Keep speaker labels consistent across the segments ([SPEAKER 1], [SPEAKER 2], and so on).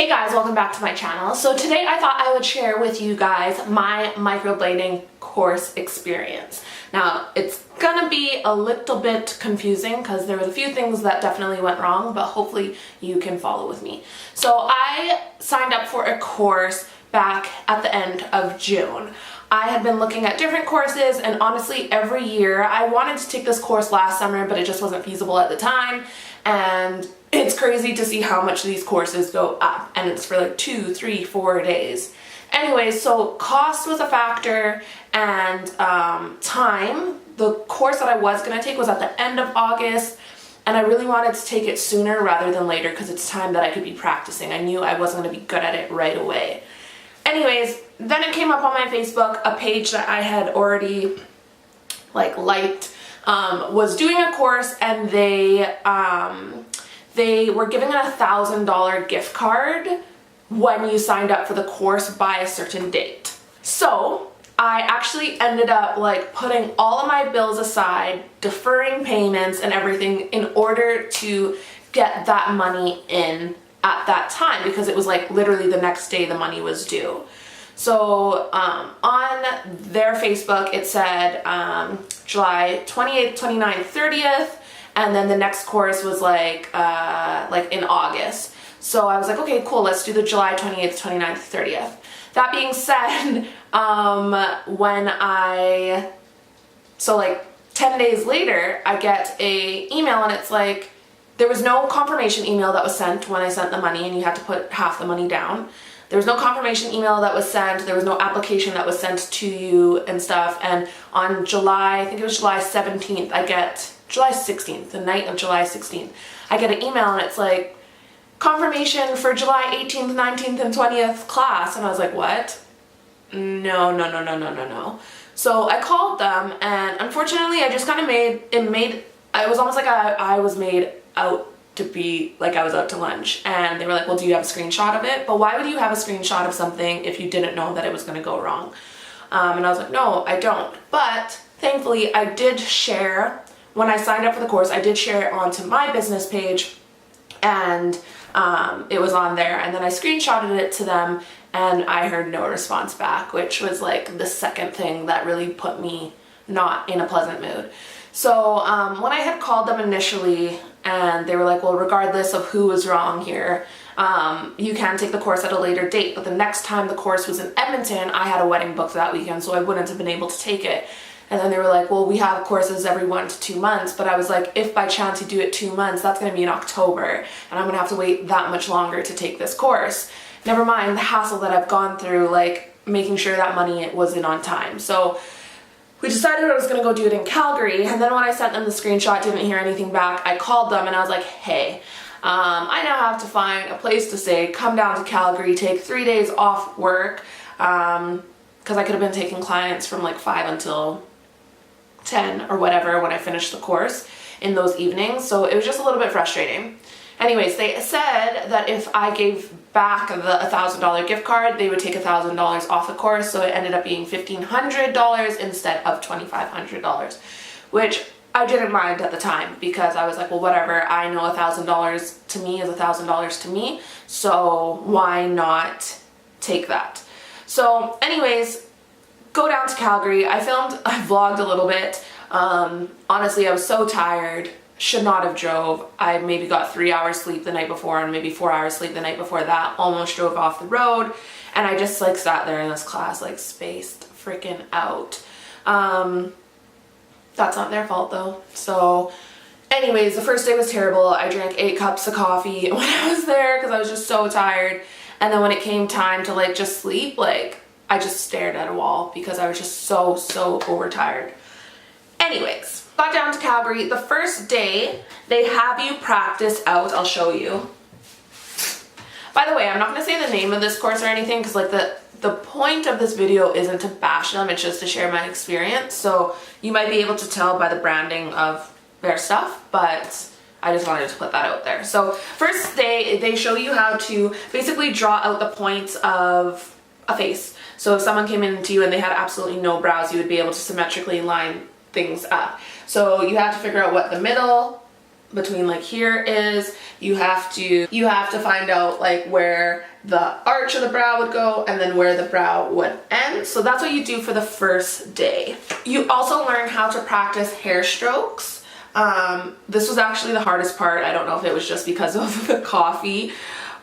[SPEAKER 1] Hey guys, welcome back to my channel. So today I thought I would share with you guys my microblading course experience. Now it's gonna be a little bit confusing because there was a few things that definitely went wrong, but hopefully you can follow with me. So I signed up for a course back at the end of June. I had been looking at different courses, and honestly every year I wanted to take this course last summer, but it just wasn't feasible at the time. And it's crazy to see how much these courses go up, and it's for like 2, 3, 4 days. Anyway, so cost was a factor, and time. The course that I was going to take was at the end of August, and I really wanted to take it sooner rather than later because it's time that I could be practicing. I knew I wasn't going to be good at it right away. Anyways, then it came up on my Facebook, a page that I had already liked, was doing a course, and they were giving a $1,000 gift card when you signed up for the course by a certain date. So I actually ended up putting all of my bills aside, deferring payments and everything in order to get that money in at that time, because it was literally the next day the money was due. So on their Facebook it said July 28th, 29th, 30th, and then the next course was in August. So I was like, okay, cool, let's do the July 28th, 29th, 30th. That being said, 10 days later, I get a email, and it's like, there was no confirmation email that was sent when I sent the money, and you had to put half the money down. There was no confirmation email that was sent. There was no application that was sent to you and stuff. And on July, I think it was July 17th, July 16th, the night of July 16th, I get an email, and it's like, confirmation for July 18th, 19th, and 20th class. And I was like, what? No. So I called them, and unfortunately I just kind of it was almost like I was made out to be like I was out to lunch. And they were like, well, do you have a screenshot of it? But why would you have a screenshot of something if you didn't know that it was going to go wrong? And I was like, no, I don't. But thankfully I did share, when I signed up for the course, I did share it onto my business page, and it was on there, and then I screenshotted it to them, and I heard no response back, which was the second thing that really put me not in a pleasant mood. So when I had called them initially, and they were like, well, regardless of who was wrong here, you can take the course at a later date. But the next time the course was in Edmonton, I had a wedding booked that weekend, so I wouldn't have been able to take it. And then they were like, well, we have courses every 1 to 2 months. But I was like, if by chance you do it 2 months, that's going to be in October, and I'm going to have to wait that much longer to take this course. Never mind the hassle that I've gone through, making sure that money was in on time. So we decided I was going to go do it in Calgary. And then when I sent them the screenshot, didn't hear anything back, I called them, and I was like, hey, I now have to find a place to stay, come down to Calgary, take 3 days off work, because I could have been taking clients from 5 until 10 or whatever when I finished the course in those evenings. So it was just a little bit frustrating. Anyways, they said that if I gave back the $1,000 gift card, they would take $1,000 off the course, so it ended up being $1,500 instead of $2,500, which I didn't mind at the time, because I was like, well, whatever, I know $1,000 to me is $1,000 to me, so why not take that? So anyways, go down to Calgary. I vlogged a little bit. Honestly, I was so tired, should not have drove. I maybe got 3 hours sleep the night before, and maybe 4 hours sleep the night before that. Almost drove off the road, and I just sat there in this class spaced freaking out. That's not their fault though. So anyways, the first day was terrible. I drank 8 cups of coffee when I was there because I was just so tired. And then when it came time to just sleep, I just stared at a wall because I was just so overtired. Anyways, got down to Calgary. The first day, they have you practice out. I'll show you. By the way, I'm not going to say the name of this course or anything, because the point of this video isn't to bash them, it's just to share my experience. So you might be able to tell by the branding of their stuff, but I just wanted to put that out there. So first day, they show you how to basically draw out the points of a face. So if someone came into you and they had absolutely no brows, you would be able to symmetrically line things up. So you have to figure out what the middle between like here is. You have to find out like where the arch of the brow would go and then where the brow would end. So that's what you do for the first day. You also learn how to practice hair strokes. This was actually the hardest part. I don't know if it was just because of the coffee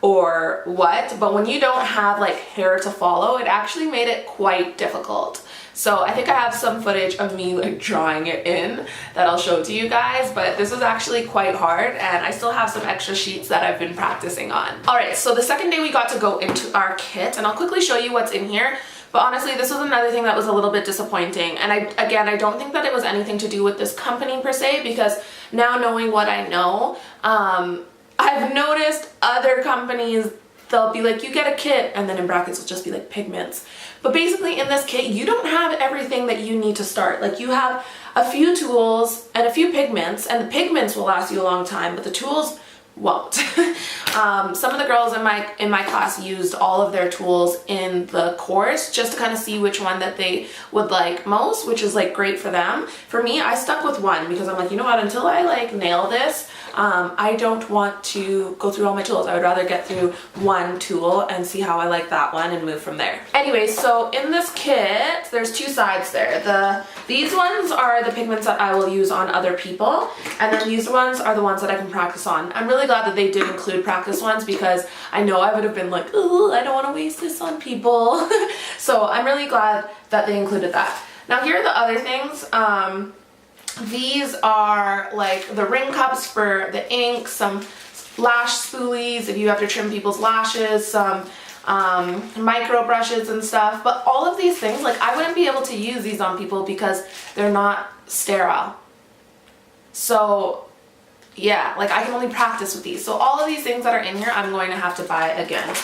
[SPEAKER 1] or what, but when you don't have like hair to follow, it actually made it quite difficult. So I think I have some footage of me like drawing it in that I'll show to you guys, but this was actually quite hard and I still have some extra sheets that I've been practicing on. All right, so the second day we got to go into our kit and I'll quickly show you what's in here. But honestly, this was another thing that was a little bit disappointing. And I don't think that it was anything to do with this company per se, because now knowing what I know, I've noticed other companies, they'll be like, you get a kit, and then in brackets will just be like pigments. But basically in this kit, you don't have everything that you need to start. Like you have a few tools and a few pigments, and the pigments will last you a long time, but the tools won't. Some of the girls in my class used all of their tools in the course just to kind of see which one that they would like most, which is like great for them. For me, I stuck with one because I'm like, you know what, until I like nail this, I don't want to go through all my tools. I would rather get through one tool and see how I like that one and move from there. Anyway, so in this kit, there's two sides there. These ones are the pigments that I will use on other people, and then these ones are the ones that I can practice on. I'm really glad that they did include practice ones because I know I would have been like, oh, I don't want to waste this on people. So I'm really glad that they included that. Now here are the other things. These are like the ring cups for the ink, some lash spoolies if you have to trim people's lashes, some micro brushes and stuff. But all of these things, like I wouldn't be able to use these on people because they're not sterile. So yeah, like I can only practice with these. So all of these things that are in here, I'm going to have to buy again.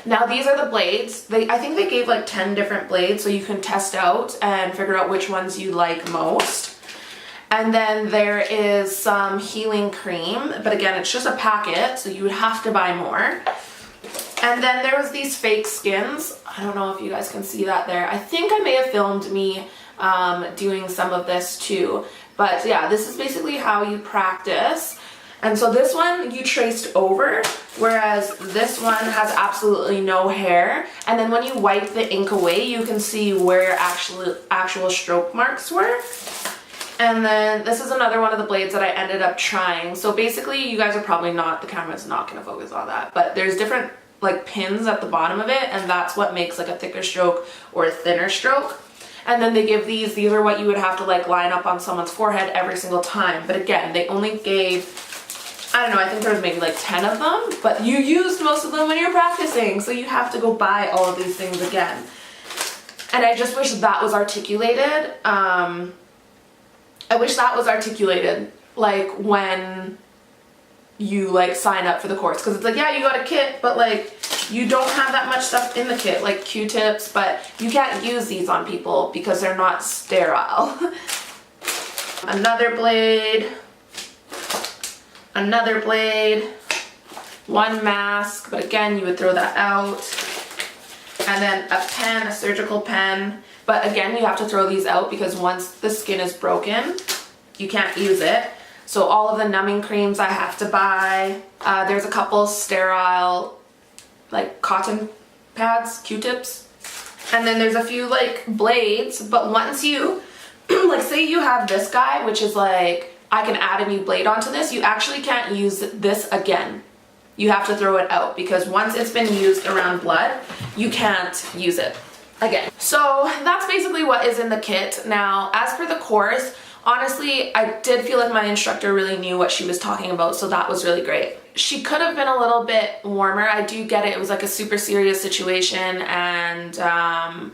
[SPEAKER 1] Now these are the blades. I think they gave like 10 different blades so you can test out and figure out which ones you like most. And then there is some healing cream, but again, it's just a packet, so you would have to buy more. And then there was these fake skins. I don't know if you guys can see that there. I think I may have filmed me doing some of this too. But yeah, this is basically how you practice. And so this one you traced over, whereas this one has absolutely no hair. And then when you wipe the ink away, you can see where actual stroke marks were. And then this is another one of the blades that I ended up trying. So basically, you guys are probably not, the camera's not gonna focus on that, but there's different like pins at the bottom of it, and that's what makes like a thicker stroke or a thinner stroke. And then they give these are what you would have to like line up on someone's forehead every single time. But again, they only gave, I don't know, I think there was maybe like 10 of them, but you used most of them when you're practicing, so you have to go buy all of these things again. And I just wish that was articulated. I wish that was articulated like when you like sign up for the course, because it's like, yeah, you got a kit, but like you don't have that much stuff in the kit, like Q-tips, but you can't use these on people because they're not sterile. Another blade, one mask, but again, you would throw that out. And then a pen, a surgical pen. But again, you have to throw these out because once the skin is broken, you can't use it. So all of the numbing creams I have to buy. There's a couple sterile, like cotton pads, Q-tips. And then there's a few like blades, but once you, like say you have this guy, which is like, I can add a new blade onto this, you actually can't use this again. You have to throw it out because once it's been used around blood, you can't use it again. So that's basically what is in the kit. Now, as for the course, honestly, I did feel like my instructor really knew what she was talking about, so that was really great. She could have been a little bit warmer. I do get it. It was like a super serious situation and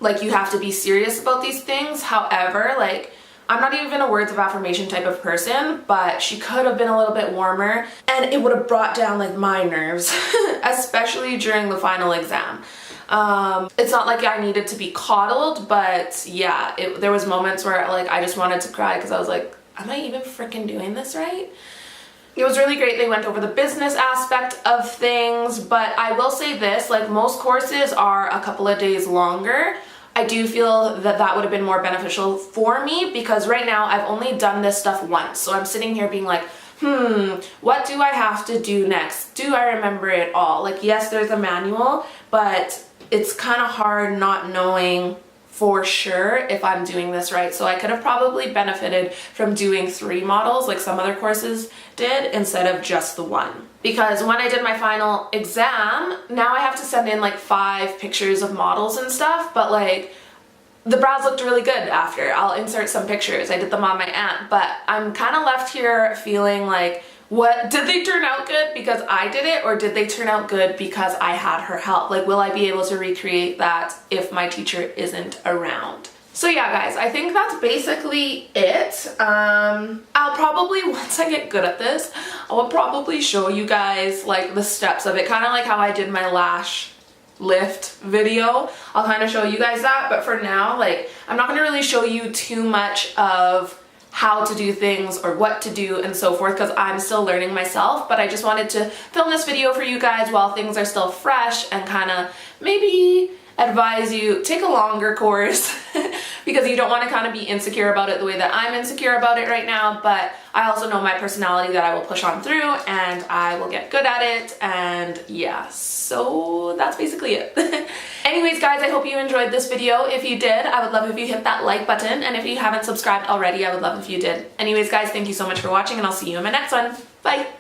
[SPEAKER 1] like you have to be serious about these things. However, like I'm not even a words of affirmation type of person, but she could have been a little bit warmer and it would have brought down like my nerves, especially during the final exam. It's not like I needed to be coddled, but yeah, there was moments where like I just wanted to cry because I was like, am I even freaking doing this right? It was really great. They went over the business aspect of things, but I will say this, like most courses are a couple of days longer. I do feel that that would have been more beneficial for me, because right now I've only done this stuff once. So I'm sitting here being like, what do I have to do next? Do I remember it all? Like, yes, there's a manual, but it's kind of hard not knowing for sure if I'm doing this right. So I could have probably benefited from doing 3 models like some other courses did instead of just the one. Because when I did my final exam, now I have to send in like 5 pictures of models and stuff, but like the brows looked really good after. I'll insert some pictures. I did them on my aunt, but I'm kind of left here feeling like, what, did they turn out good because I did it, or did they turn out good because I had her help? Like, will I be able to recreate that if my teacher isn't around? So yeah, guys, I think that's basically it. I'll probably, once I get good at this, I will probably show you guys like the steps of it, kind of like how I did my lash lift video. I'll kind of show you guys that, but for now, like, I'm not going to really show you too much of how to do things or what to do and so forth, because I'm still learning myself. But I just wanted to film this video for you guys while things are still fresh, and kind of maybe advise you take a longer course because you don't want to kind of be insecure about it the way that I'm insecure about it right now. But I also know my personality, that I will push on through and I will get good at it. And yeah, so that's basically it. Anyways, guys, I hope you enjoyed this video. If you did, I would love if you hit that like button, and if you haven't subscribed already, I would love if you did. Anyways, guys, thank you so much for watching, and I'll see you in my next one. Bye!